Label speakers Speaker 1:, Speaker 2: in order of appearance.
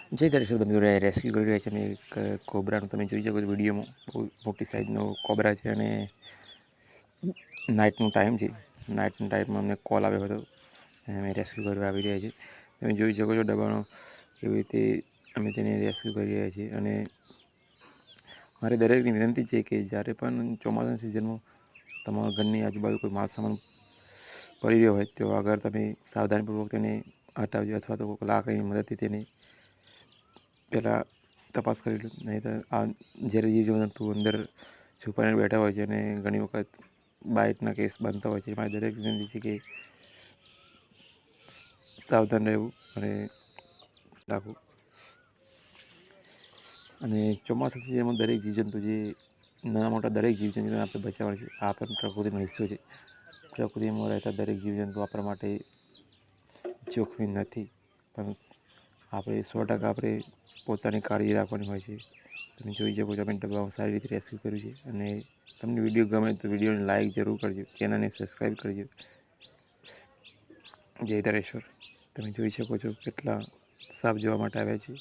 Speaker 1: જય દર્શક તમે રેસ્ક્યુ કરી રહ્યા છે અને એક કોબરાનું તમે જોઈ શકો છો વિડીયોમાં. બહુ મોટી સાઇઝનો કોબરા છે અને નાઇટનો ટાઈમ છે. નાઇટના ટાઈમમાં અમને કોલ આવ્યો હતો અને અમે રેસ્ક્યુ કરવા આવી રહ્યા છીએ. તમે જોઈ શકો છો દબાણો કેવી રીતે અમે તેને રેસ્ક્યુ કરી રહ્યા છીએ. અને મારી દરેકની વિનંતી છે કે જ્યારે પણ ચોમાસાની સિઝનમાં તમારા ઘરની આજુબાજુ કોઈ માલ સામાન પડી રહ્યો હોય તો આગળ તમે સાવધાનીપૂર્વક તેને હટાવજો અથવા તો લાકડીની મદદથી તેને પહેલાં તપાસ કરી લો. નહીં તો આ ઝેરી જીવજંતુ અંદર છુપાઈને બેઠા હોય છે અને ઘણી વખત બાઇટના કેસ બનતા હોય છે. મારી દરેક વિનંતી છે કે સાવધાન રહેવું અને રાખવું. અને ચોમાસા સિઝનમાં દરેક જીવજંતુ જે નાના મોટા દરેક જીવજંતુને આપણે બચાવવાનું છે. આ પણ પ્રકૃતિનો હિસ્સો છે. પ્રકૃતિમાં રહેતા દરેક જીવજંતુ આપણા માટે જોખમી નથી, પણ આપણે 100% આપણે પોતાની કાળજી રાખવાની હોય છે. તમે જોઈ શકો છો અમે ડબ્બામાં સારી રીતે રેસ્ક્યુ કર્યું છે. અને તમને વિડીયો ગમે તો વિડીયોને લાઇક જરૂર કરજો, ચેનલને સબસ્ક્રાઈબ કરજો. જય તારેશ્વર. તમે જોઈ શકો છો કેટલા સાપ જોવા માટે આવ્યા છે.